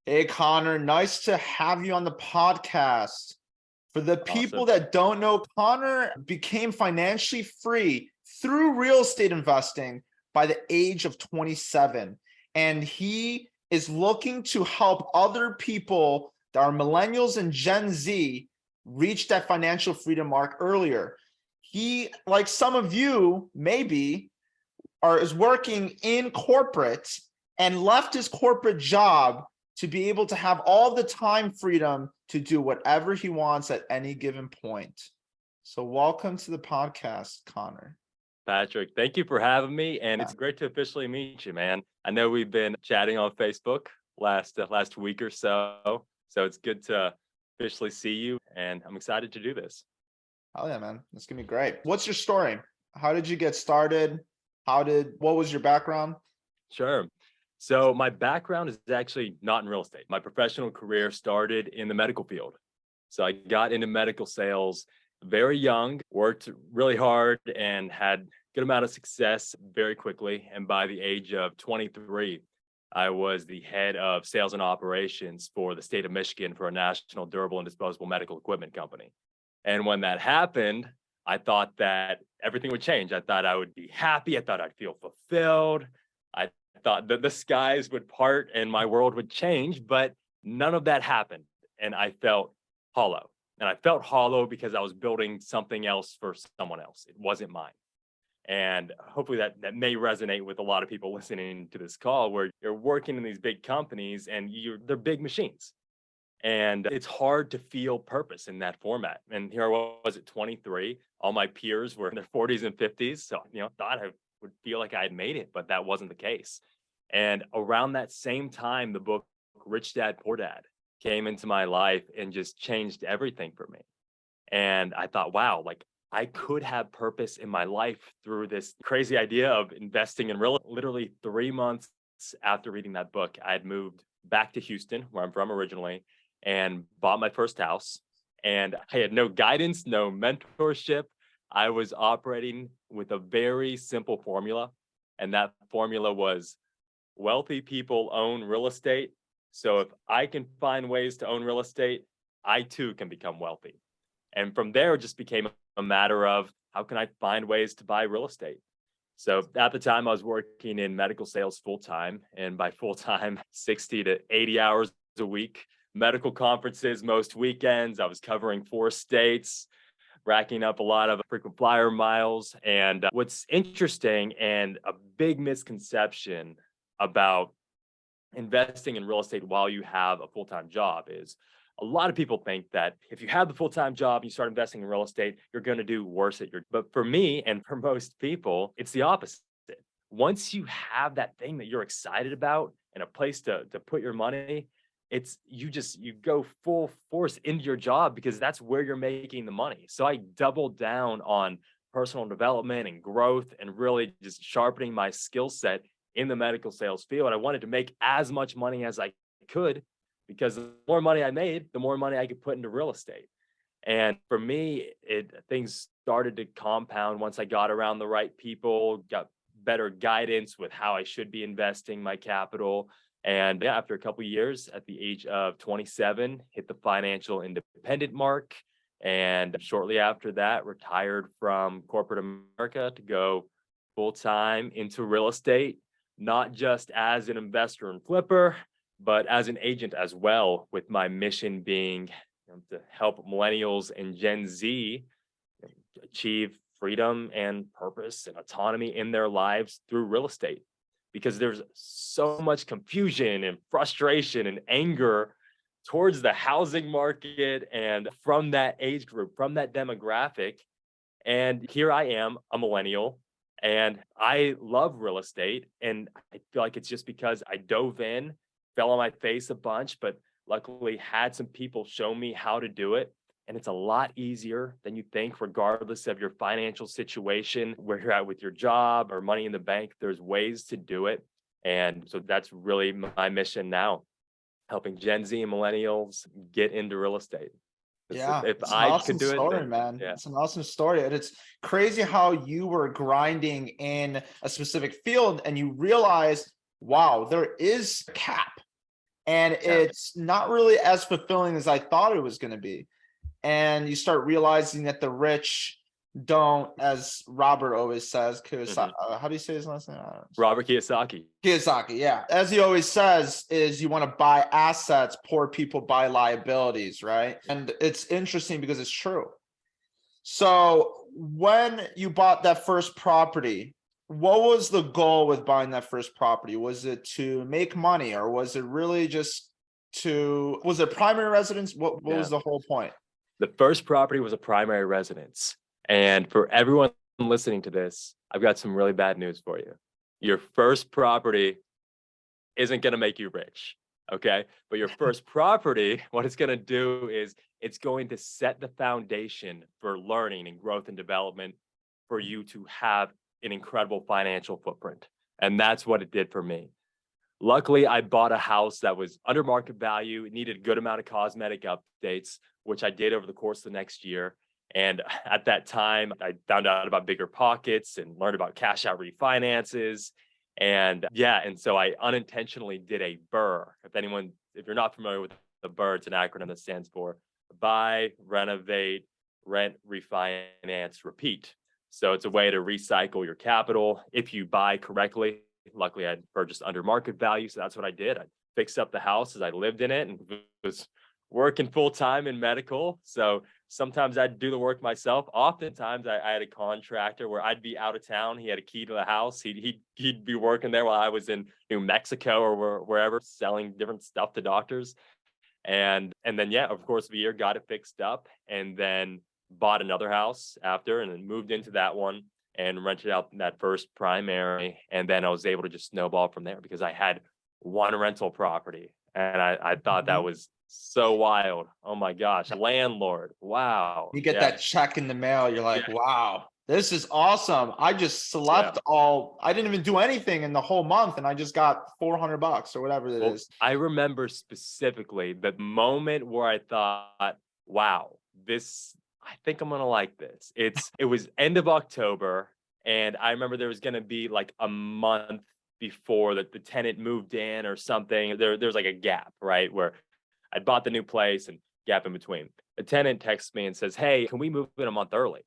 Hey, Connor, nice to have you on the podcast. For the people Awesome. that don't know, Connor became financially free through real estate investing by the age of 27. And he is looking to help other people that are millennials and Gen Z reach that financial freedom mark earlier. He, like some of you, maybe, is working in corporate and left his corporate job to be able to have all the time freedom to do whatever he wants at any given point. So welcome to the podcast, Connor. Patryk, thank you for having me. And Yeah. it's great to officially meet you, man. I know we've been chatting on Facebook last week or so. So it's good to officially see you. And I'm excited to do this. Oh yeah, man. It's gonna be great. What's your story? How did you get started? What was your background? Sure. So my background is actually not in real estate. My professional career started in the medical field. So I got into medical sales very young, worked really hard and had a good amount of success very quickly. And by the age of 23, I was the head of sales and operations for the state of Michigan for a national durable and disposable medical equipment company. And when that happened, I thought that everything would change. I thought I would be happy. I thought I'd feel fulfilled. I thought that the skies would part and my world would change, but none of that happened. And I felt hollow. And I felt hollow because I was building something else for someone else. It wasn't mine. And hopefully that may resonate with a lot of people listening to this call where you're working in these big companies and they're big machines. And it's hard to feel purpose in that format. And here I was at 23. All my peers were in their 40s and 50s. So, thought I would feel like I had made it, but that wasn't the case. And around that same time, the book Rich Dad, Poor Dad came into my life and just changed everything for me. And I thought, wow, like I could have purpose in my life through this crazy idea of investing in real. Literally 3 months after reading that book, I had moved back to Houston, where I'm from originally, and bought my first house. And I had no guidance, no mentorship. I was operating with a very simple formula. And that formula was wealthy people own real estate. So if I can find ways to own real estate, I too can become wealthy. And from there, it just became a matter of how can I find ways to buy real estate? So at the time, I was working in medical sales full time. And by full time, 60 to 80 hours a week, medical conferences most weekends. I was covering 4 states, racking up a lot of frequent flyer miles. And what's interesting and a big misconception about investing in real estate while you have a full-time job is a lot of people think that if you have the full-time job, you start investing in real estate, you're going to do worse at your. But for me and for most people, it's the opposite. Once you have that thing that you're excited about and a place to put your money, it's you go full force into your job because that's where you're making the money. So I doubled down on personal development and growth and really just sharpening my skill set in the medical sales field. I wanted to make as much money as I could because the more money I made, the more money I could put into real estate. And for me, things started to compound once I got around the right people, got better guidance with how I should be investing my capital. And yeah, after a couple of years, at the age of 27, hit the financial independent mark. And shortly after that, retired from corporate America to go full time into real estate, not just as an investor and flipper, but as an agent as well, with my mission being to help millennials and Gen Z achieve freedom and purpose and autonomy in their lives through real estate. Because there's so much confusion and frustration and anger towards the housing market and from that age group, from that demographic. And here I am, a millennial, and I love real estate. And I feel like it's just because I dove in, fell on my face a bunch, but luckily had some people show me how to do it. And it's a lot easier than you think, regardless of your financial situation, where you're at with your job or money in the bank. There's ways to do it. And so that's really my mission now, helping Gen Z and millennials get into real estate. Yeah, If it's an I awesome could do it, story, then man. yeah. It's an awesome story. And it's crazy how you were grinding in a specific field and you realized, wow, there is a cap. and Yeah. it's not really as fulfilling as I thought it was going to be. And you start realizing that the rich don't, as Robert always says, how do you say his last name? I don't know. Robert Kiyosaki. Kiyosaki, yeah. As he always says, is you want to buy assets, poor people buy liabilities, right? And it's interesting because it's true. So when you bought that first property, what was the goal with buying that first property? Was it to make money, or was it really just was it primary residence? What was the whole point? The first property was a primary residence. And for everyone listening to this, I've got some really bad news for you. Your first property isn't going to make you rich, okay? But your first property, what it's going to do is it's going to set the foundation for learning and growth and development for you to have an incredible financial footprint. And that's what it did for me. Luckily, I bought a house that was under market value. It needed a good amount of cosmetic updates, which I did over the course of the next year. And at that time, I found out about bigger pockets and learned about cash out refinances. And so I unintentionally did a BRRRR. If you're not familiar with the BRRRR, it's an acronym that stands for buy, renovate, rent, refinance, repeat. So it's a way to recycle your capital if you buy correctly. Luckily, I'd purchased under market value. So that's what I did. I fixed up the house as I lived in it and was working full time in medical. So sometimes I'd do the work myself. Oftentimes I had a contractor where I'd be out of town. He had a key to the house. He'd be working there while I was in New Mexico or wherever, selling different stuff to doctors. And then, of course, the year got it fixed up, and then bought another house after, and then moved into that one and rented out that first primary. And then I was able to just snowball from there because I had one rental property. And I thought that was so wild. Oh my gosh. Landlord. Wow. You get that check in the mail. You're like, wow, this is awesome. I just slept I didn't even do anything in the whole month, and I just got $400 or whatever it is. I remember specifically the moment where I thought, wow, I think I'm going to like this. It was end of October, and I remember there was going to be like a month before that the tenant moved in or something. There's like a gap, right? Where I bought the new place and gap in between. A tenant texts me and says, hey, can we move in a month early?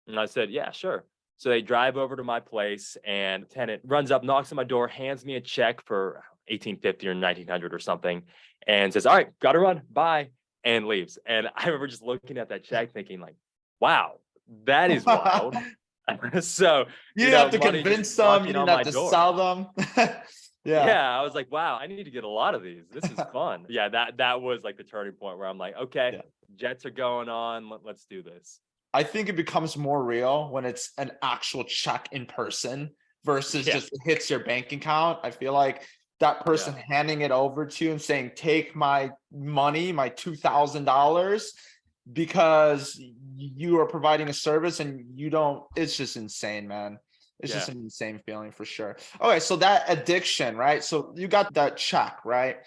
And I said, yeah, sure. So they drive over to my place, and the tenant runs up, knocks on my door, hands me a check for $1,850 or $1,900 or something, and says, all right, got to run, bye, and leaves. And I remember just looking at that check thinking like, wow, that is wild. So you didn't have to convince them, you didn't have to sell them. Yeah, I was like, wow, I need to get a lot of these. This is fun. That was like the turning point where I'm like, okay, jets are going on. Let's do this. I think it becomes more real when it's an actual check in person versus just hits your bank account. I feel like that person handing it over to you and saying, take my money, my $2,000, because you are providing a service and you don't, it's just insane, man. It's just an insane feeling for sure. Okay, so that addiction, right? So you got that check, right?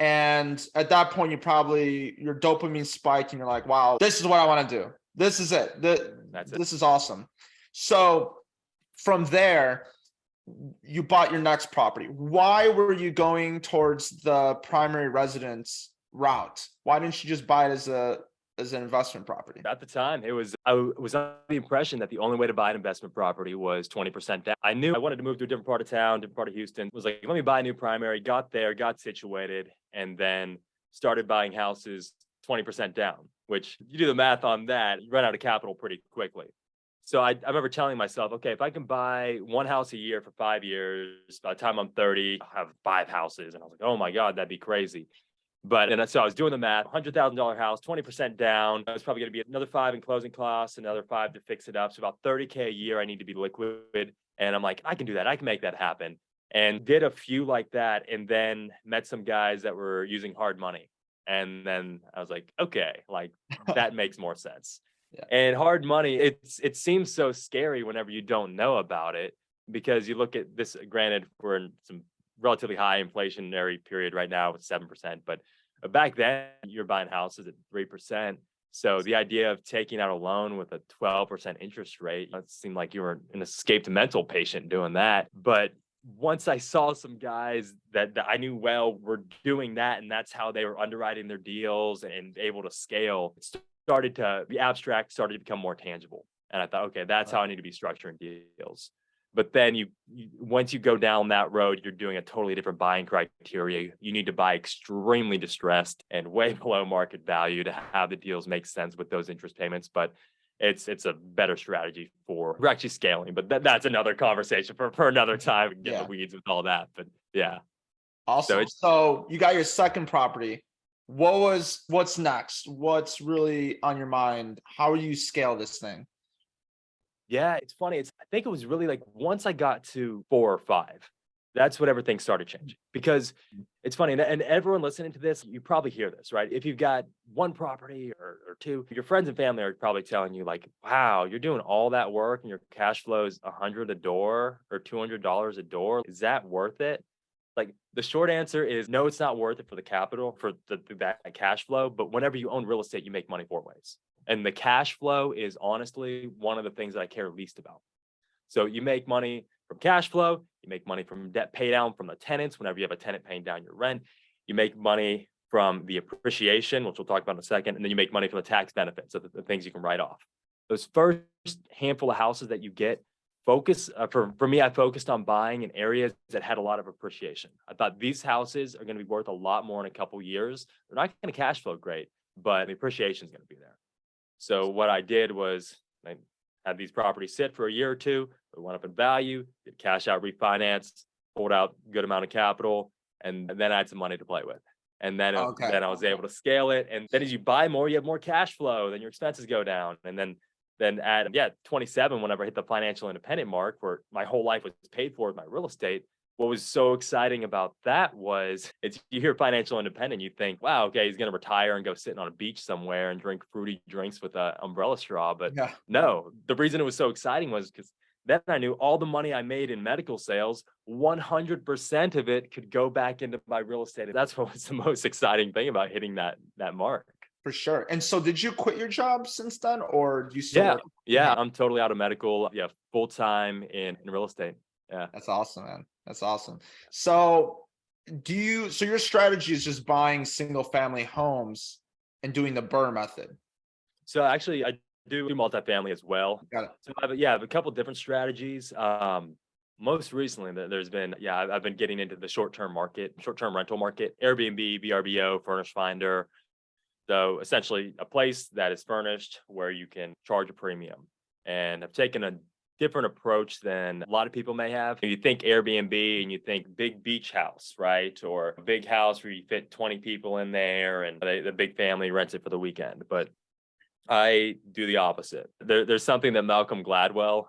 And at that point, your dopamine spiked and you're like, wow, this is what I want to do. This is it. This is awesome. So from there, you bought your next property. Why were you going towards the primary residence route? Why didn't you just buy it as an investment property? At the time, I was under the impression that the only way to buy an investment property was 20% down. I knew I wanted to move to a different part of town, different part of Houston. Was like, let me buy a new primary. Got there, got situated, and then started buying houses 20% down, which you do the math on that, you run out of capital pretty quickly. So I remember telling myself, okay, if I can buy one house a year for 5 years, by the time I'm 30, I'll have 5 houses. And I was like, oh my God, that'd be crazy. So I was doing the math, $100,000 house, 20% down. It's probably going to be another 5 in closing costs, another 5 to fix it up. So about $30K a year, I need to be liquid. And I'm like, I can do that. I can make that happen. And did a few like that, and then met some guys that were using hard money. And then I was like, okay, like that makes more sense. And hard money, it seems so scary whenever you don't know about it, because you look at this, granted, we're in some relatively high inflationary period right now with 7%, but back then you're buying houses at 3%. So the idea of taking out a loan with a 12% interest rate, it seemed like you were an escaped mental patient doing that. But once I saw some guys that I knew well were doing that, and that's how they were underwriting their deals and able to scale, it started to be abstract, started to become more tangible. And I thought, okay, that's how I need to be structuring deals. But then once you go down that road, you're doing a totally different buying criteria. You need to buy extremely distressed and way below market value to have the deals make sense with those interest payments. But it's a better strategy for we're actually scaling, but that's another conversation for another time. We can get in the weeds with all that. But yeah. Awesome. So you got your second property. What's next? What's really on your mind? How do you scale this thing? Yeah, it's funny. I think it was really like once I got to 4 or 5, that's when everything started changing. Because it's funny, and everyone listening to this, you probably hear this, right? If you've got 1 property or 2, your friends and family are probably telling you like, wow, you're doing all that work and your cash flow is $100 a door or $200 a door. Is that worth it? Like the short answer is no, it's not worth it for the capital, for that cash flow. But whenever you own real estate, you make money 4 ways. And the cash flow is honestly one of the things that I care least about. So you make money from cash flow, you make money from debt pay down from the tenants whenever you have a tenant paying down your rent, you make money from the appreciation, which we'll talk about in a second, and then you make money from the tax benefits of the things you can write off. Those first handful of houses that you get, for me, I focused on buying in areas that had a lot of appreciation. I thought these houses are going to be worth a lot more in a couple years. They're not going to cash flow great, but the appreciation is going to be there. So what I did was I had these properties sit for a year or 2. They went up in value, did cash out refinance, pulled out a good amount of capital, and then I had some money to play with. And then I was able to scale it. And then as you buy more, you have more cash flow, then your expenses go down. And then at 27, whenever I hit the financial independent mark, where my whole life was paid for with my real estate, what was so exciting about that was you hear financial independent, you think, wow, okay, he's going to retire and go sitting on a beach somewhere and drink fruity drinks with an umbrella straw. But no, the reason it was so exciting was because then I knew all the money I made in medical sales, 100% of it could go back into my real estate. That's what was the most exciting thing about hitting that mark. For sure. And so did you quit your job since then, or do you still work? Yeah, I'm totally out of medical. Yeah, full-time in real estate. Yeah. That's awesome, man. That's awesome. So your strategy is just buying single family homes and doing the BRRRR method? So actually I do multifamily as well. Got it. So I have a couple different strategies. Most recently there's been, I've been getting into the short-term rental market, Airbnb, VRBO, Furnish Finder. So essentially a place that is furnished where you can charge a premium. And I've taken a different approach than a lot of people may have. You think Airbnb and you think big beach house, right? Or a big house where you fit 20 people in there and the big family rents it for the weekend. But I do the opposite. There's something that Malcolm Gladwell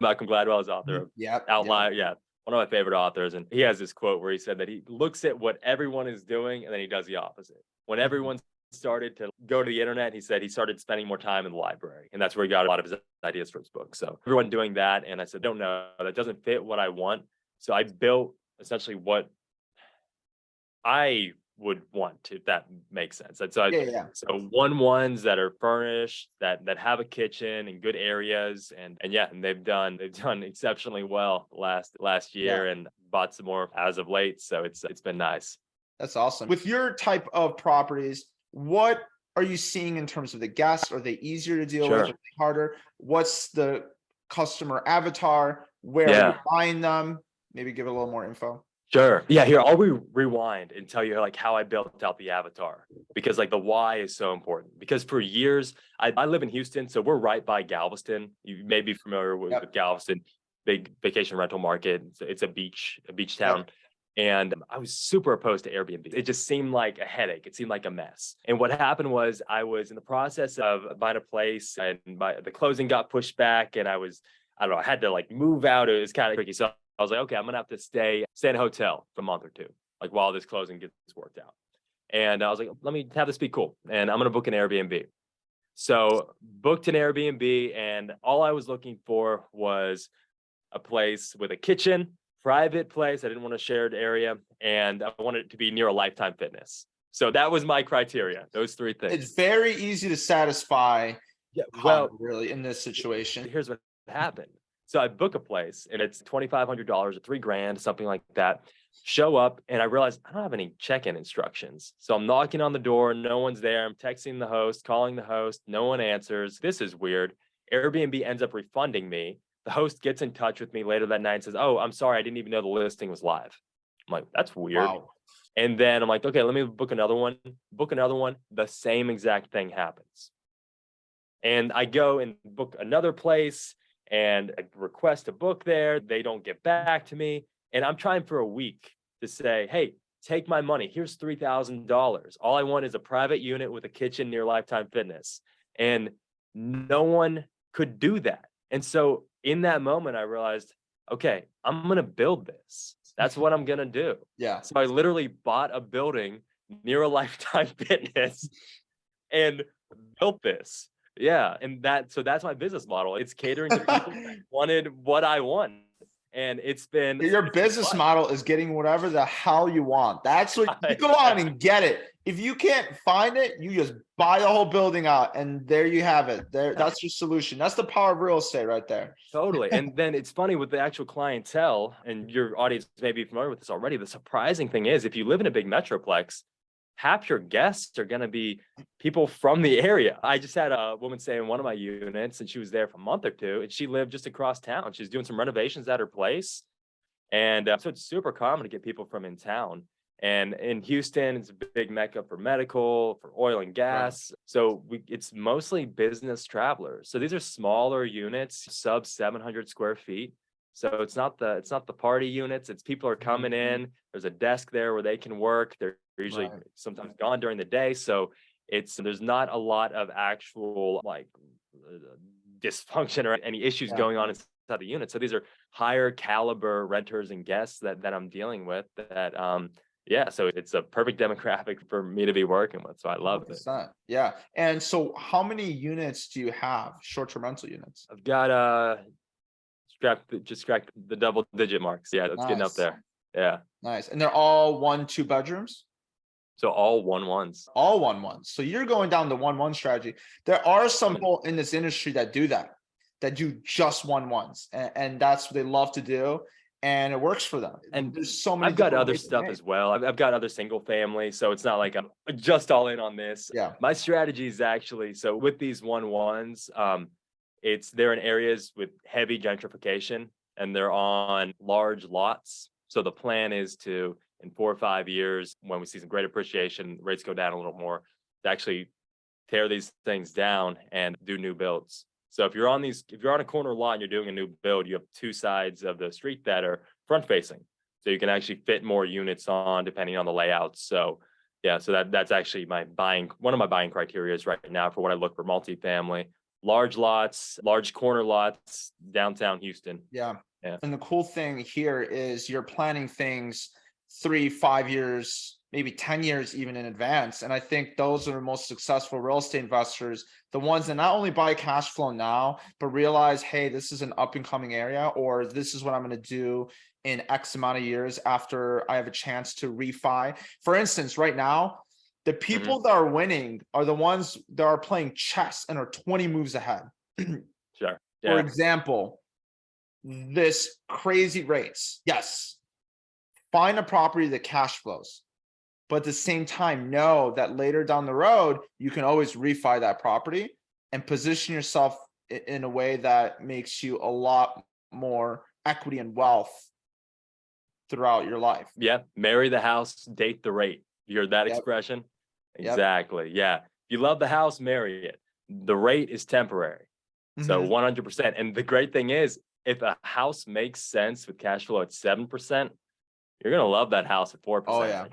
is author of Outlier. One of my favorite authors. And he has this quote where he said that he looks at what everyone is doing and then he does the opposite. When everyone started to go to the internet, he said he started spending more time in the library, and that's where he got a lot of his ideas for his book. So everyone doing that, and I said, don't know, that doesn't fit what I want. So I built essentially what I would want, if that makes sense. And so so ones that are furnished, that have a kitchen in good areas, and they've done exceptionally well last year, and bought some more as of late. So it's been nice. That's awesome. With your type of properties, what are you seeing in terms of the guests? Are they easier to deal with? Are they harder? What's the customer avatar? Where are you buying them? Maybe give a little more info. Sure. Yeah, here, I'll rewind and tell you like how I built out the avatar, because like the why is so important. Because for years, I live in Houston, so we're right by Galveston. You may be familiar with Galveston, big vacation rental market. It's a beach town. And I was super opposed to Airbnb. It just seemed like a headache. It seemed like a mess. And what happened was I was in the process of buying a place, and the closing got pushed back, and I had to like move out. It was kind of tricky. So I was like, okay, I'm going to have to stay in a hotel for a month or 2, like while this closing gets worked out. And I was like, let me have this be cool. And I'm going to book an Airbnb. So booked an Airbnb, and all I was looking for was a place with a kitchen, private place. I didn't want a shared area, and I wanted it to be near a Lifetime Fitness. So that was my criteria, those 3 things. It's very easy to satisfy. Really in this situation. Here's what happened. So I book a place and it's $2,500 or $3,000, something like that. Show up and I realize I don't have any check-in instructions. So I'm knocking on the door, no one's there. I'm texting the host, calling the host, no one answers. This is weird. Airbnb ends up refunding me. The host gets in touch with me later that night and says, "Oh, I'm sorry, I didn't even know the listing was live." I'm like, "That's weird." Wow. And then I'm like, "Okay, let me book another one." Book another one. The same exact thing happens. And I go and book another place and I request to book there. They don't get back to me. And I'm trying for a week to say, "Hey, take my money. Here's $3,000. All I want is a private unit with a kitchen near Lifetime Fitness." And no one could do that. And so in that moment, I realized, okay, I'm going to build this. That's what I'm going to do. Yeah. So I literally bought a building near a Lifetime Fitness and built this. Yeah. And so that's my business model. It's catering to people that wanted what I want. And Your it's been business fun. model is getting whatever the hell you want. That's what you go out and get it. If you can't find it, you just buy the whole building out and there you have it. That's your solution. That's the power of real estate right there. Totally. And then it's funny with the actual clientele, and your audience may be familiar with this already. The surprising thing is if you live in a big metroplex, half your guests are going to be people from the area. I just had a woman stay in one of my units and she was there for a month or two and she lived just across town. She's doing some renovations at her place. And so it's super common to get people from in town. And in Houston, it's a big mecca for medical, for oil and gas. Right. So it's mostly business travelers. So these are smaller units, sub 700 square feet. So it's not the party units. It's people are coming in. There's a desk there where they can work. They're usually sometimes gone during the day. So there's not a lot of actual like dysfunction or any issues going on inside the unit. So these are higher caliber renters and guests that I'm dealing with that so it's a perfect demographic for me to be working with. So I love 100%. it. Yeah. And so how many units do you have? Short-term rental units? I've got just cracked the double digit marks. Yeah, that's getting up there. Yeah. Nice. And they're all 1-2 bedrooms? So all 1-1s. All 1-1s. So you're going down the 1-1 strategy. There are some people in this industry that do just 1-1s. And that's what they love to do. And it works for them. And there's so many. I've got other stuff as well. I've got other single family. So it's not like I'm just all in on this. Yeah. My strategy is actually, so with these 1-1s, they're in areas with heavy gentrification and they're on large lots. So the plan is to, in 4 or 5 years, when we see some great appreciation, rates go down a little more, to actually tear these things down and do new builds. So if you're on a corner lot and you're doing a new build, you have 2 sides of the street that are front facing. So you can actually fit more units on depending on the layout. So yeah, so that's actually one of my buying criteria right now for what I look for multifamily. Large lots, large corner lots, downtown Houston. Yeah. And the cool thing here is you're planning things 3-5 years, maybe 10 years even in advance. And I think those are the most successful real estate investors, the ones that not only buy cash flow now, but realize, hey, this is an up and coming area, or this is what I'm going to do in X amount of years after I have a chance to refi. For instance, right now, the people that are winning are the ones that are playing chess and are 20 moves ahead. Sure. Yeah. For example, this crazy rates. Yes. Find a property that cash flows, but at the same time, know that later down the road, you can always refi that property and position yourself in a way that makes you a lot more equity and wealth throughout your life. Yeah. Marry the house, date the rate. You heard that expression? Exactly. Yeah. If you love the house, marry it. The rate is temporary. So 100%. And the great thing is, if a house makes sense with cash flow at 7%, you're going to love that house at 4%. Oh, yeah.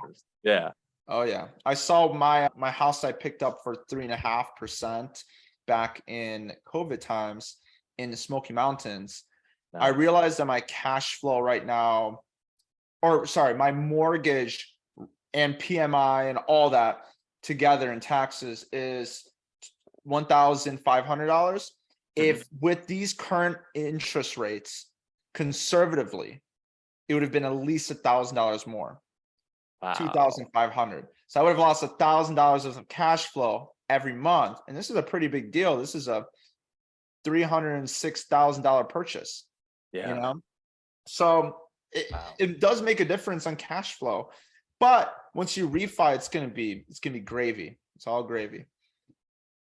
Yeah. Oh, yeah. I saw my house I picked up for 3.5% back in COVID times in the Smoky Mountains. Nice. I realized that my cash flow right now, my mortgage and PMI and all that together in taxes is $1,500. If with these current interest rates, conservatively, it would have been at least $1,000 more. Wow. $2,500. So I would have lost $1,000 of cash flow every month. And this is a pretty big deal. This is a $306,000 purchase. you Yeah. know? So Wow. it does make a difference on cash flow. But once you refi, it's gonna be gravy. It's all gravy.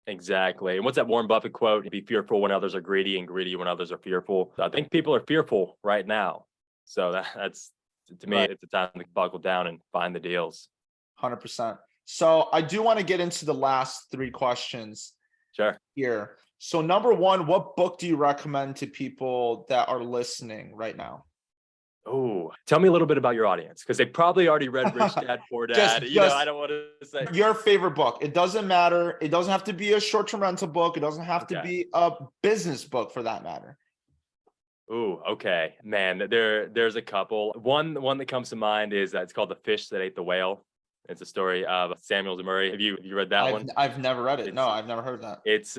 Exactly. And what's that Warren Buffett quote? Be fearful when others are greedy and greedy when others are fearful. So I think people are fearful right now. So that's to me, Right. it's a time to buckle down and find the deals. 100%. So I do want to get into the last three questions Sure. here. So number one, what book do you recommend to people that are listening right now? Oh, tell me a little bit about your audience because they probably already read Rich Dad Poor Dad. I Just don't want to say. your favorite book. It doesn't matter. It doesn't have to be a short-term rental book. It doesn't have to Okay. be a business book for that matter. Ooh, okay. Man, there's a couple. One that comes to mind is it's called The Fish That Ate the Whale. It's a story of Samuel Murray. Have you read that I've one? I've never read it. No, It's I've never heard that. it's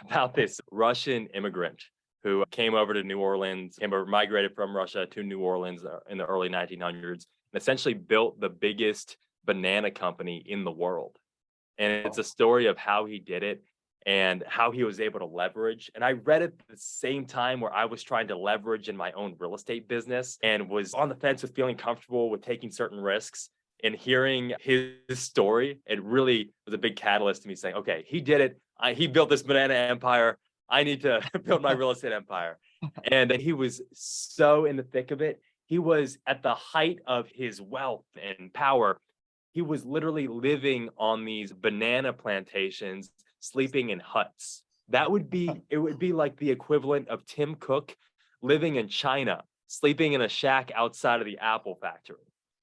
about this Russian immigrant who came over to New Orleans, migrated from Russia to New Orleans in the early 1900s, and essentially built the biggest banana company in the world. And it's a story of how he did it and how he was able to leverage. And I read it at the same time where I was trying to leverage in my own real estate business and was on the fence with feeling comfortable with taking certain risks. And hearing his story, it really was a big catalyst to me saying, okay, he did it. He built this banana empire. I need to build my real estate empire. And he was so in the thick of it. He was at the height of his wealth and power. He was literally living on these banana plantations, sleeping in huts. It would be like the equivalent of Tim Cook living in China, sleeping in a shack outside of the Apple factory.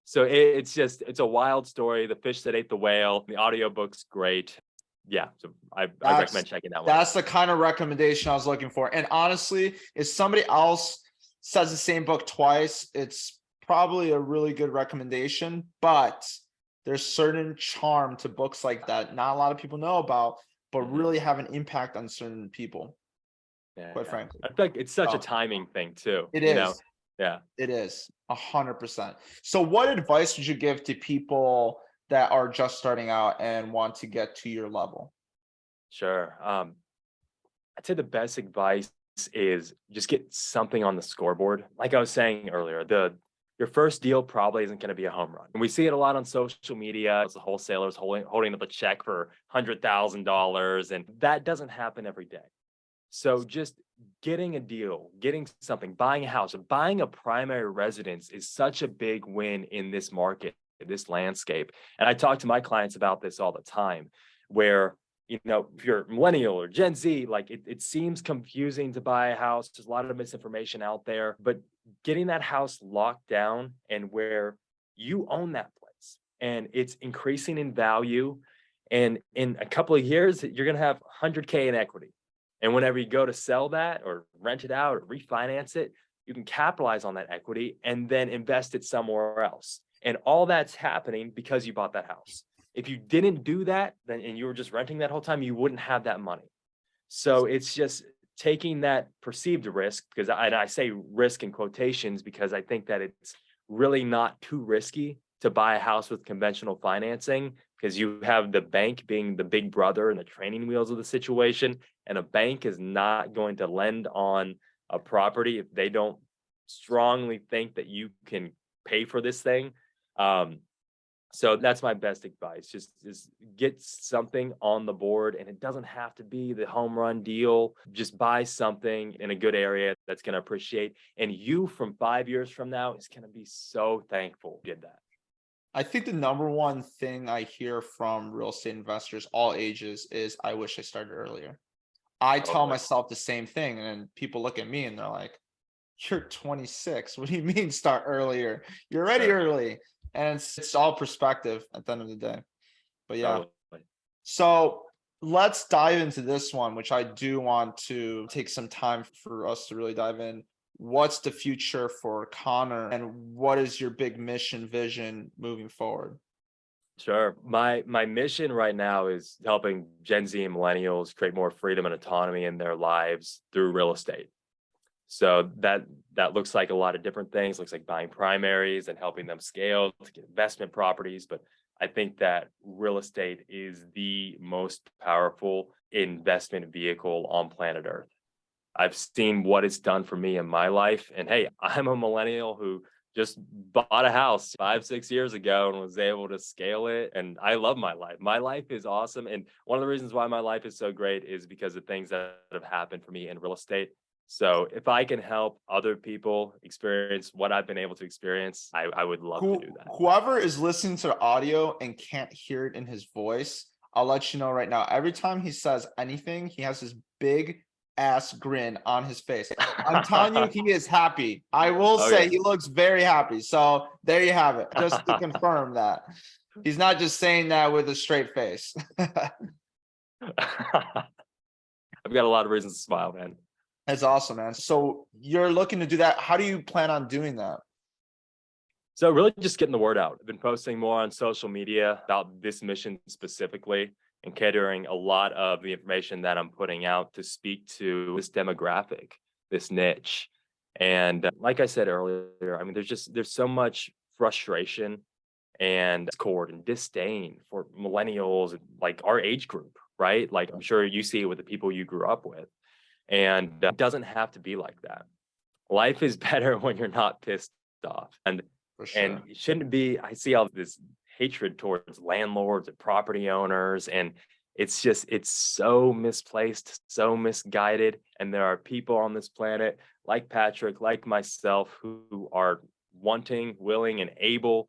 So it's a wild story. The Fish That Ate the Whale. The audiobook's great. Yeah, so I recommend checking that one out. That's the kind of recommendation I was looking for. And honestly, if somebody else says the same book twice, it's probably a really good recommendation. But there's certain charm to books like that not a lot of people know about, but really have an impact on certain people, quite Yeah. frankly. I feel like it's such a Oh, timing thing too. it is. Yeah. It is 100%. So what advice would you give to people that are just starting out and want to get to your level? Sure. I'd say the best advice is just get something on the scoreboard. Like I was saying earlier, your first deal probably isn't going to be a home run. And we see it a lot on social media. It's the wholesalers holding up a check for $100,000, and that doesn't happen every day. So just getting a deal, getting something, buying a house, buying a primary residence is such a big win in this market, in this landscape. And I talk to my clients about this all the time, where if you're millennial or Gen Z, like it seems confusing to buy a house. There's a lot of misinformation out there, but getting that house locked down and where you own that place and it's increasing in value. And in a couple of years, you're going to have 100K in equity. And whenever you go to sell that or rent it out or refinance it, you can capitalize on that equity and then invest it somewhere else. And all that's happening because you bought that house. If you didn't do that, then and you were just renting that whole time, you wouldn't have that money. So it's just taking that perceived risk, because I say risk in quotations because I think that it's really not too risky to buy a house with conventional financing, because you have the bank being the big brother and the training wheels of the situation. And a bank is not going to lend on a property if they don't strongly think that you can pay for this thing. So that's my best advice. Just get something on the board, and it doesn't have to be the home run deal. Just buy something in a good area that's going to appreciate. And you from 5 years from now is going to be so thankful you did that. I think the number one thing I hear from real estate investors, all ages, is I wish I started earlier. I tell Totally. myself the same thing, and people look at me and they're like, "You're 26. What do you mean start earlier? You're already Sure. early." And it's all perspective at the end of the day. But yeah. Totally. So let's dive into this one, which I do want to take some time for us to really dive in. What's the future for Conor, and what is your big mission vision moving forward? Sure. My mission right now is helping Gen Z and millennials create more freedom and autonomy in their lives through real estate. So that looks like a lot of different things. Looks like buying primaries and helping them scale to get investment properties. But I think that real estate is the most powerful investment vehicle on planet Earth. I've seen what it's done for me in my life. And hey, I'm a millennial who just bought a house 5, 6 years ago and was able to scale it. And I love my life. My life is awesome. And one of the reasons why my life is so great is because of things that have happened for me in real estate. So if I can help other people experience what I've been able to experience, I would love to do that. Whoever is listening to the audio and can't hear it in his voice, I'll let you know right now. Every time he says anything, he has this big ass grin on his face. I'm telling you, he is happy. I will say he looks very happy. So there you have it. Just to confirm that he's not just saying that with a straight face. I've got a lot of reasons to smile, man. That's awesome, man. So you're looking to do that. How do you plan on doing that? So really just getting the word out. I've been posting more on social media about this mission specifically and catering a lot of the information that I'm putting out to speak to this demographic, this niche. And like I said earlier, I mean, there's so much frustration and discord and disdain for millennials, like our age group, right? Like I'm sure you see it with the people you grew up with. And it doesn't have to be like that. Life is better when you're not pissed off. And it shouldn't be, I see all this hatred towards landlords and property owners. And it's so misplaced, so misguided. And there are people on this planet like Patryk, like myself, who are wanting, willing, and able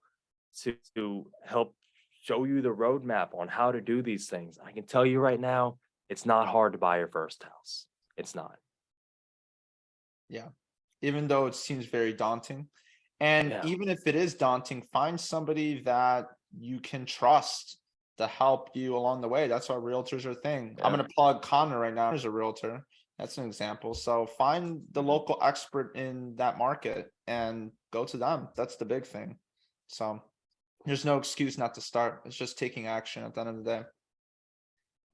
to help show you the roadmap on how to do these things. I can tell you right now, it's not hard to buy your first house. It's not. Yeah. Even though it seems very daunting. And even if it is daunting, find somebody that you can trust to help you along the way. That's why realtors are a thing. I'm going to plug Conor right now as a realtor. That's an example. So find the local expert in that market and go to them. That's the big thing. So there's no excuse not to start. It's just taking action at the end of the day.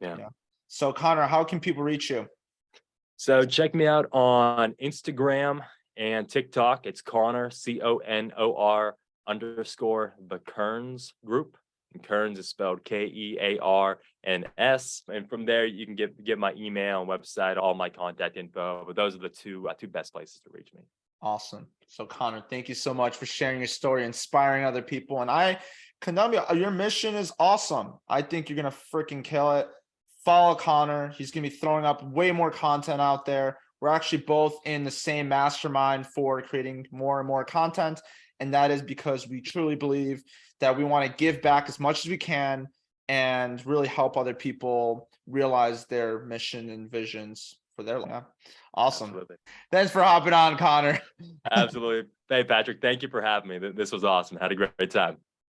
Yeah. So Conor, how can people reach you? So check me out on Instagram and TikTok. It's Conor, CONOR _ the Kearns group. And Kearns is spelled KEARNS. And from there, you can get my email and website, all my contact info. But those are the two best places to reach me. Awesome. So Conor, thank you so much for sharing your story, inspiring other people. And I condemn you. Your mission is awesome. I think you're going to freaking kill it. Follow Conor. He's going to be throwing up way more content out there. We're actually both in the same mastermind for creating more and more content. And that is because we truly believe that we want to give back as much as we can and really help other people realize their mission and visions for their life. Awesome. Absolutely. Thanks for hopping on, Conor. Absolutely. Hey, Patryk, thank you for having me. This was awesome. Had a great time.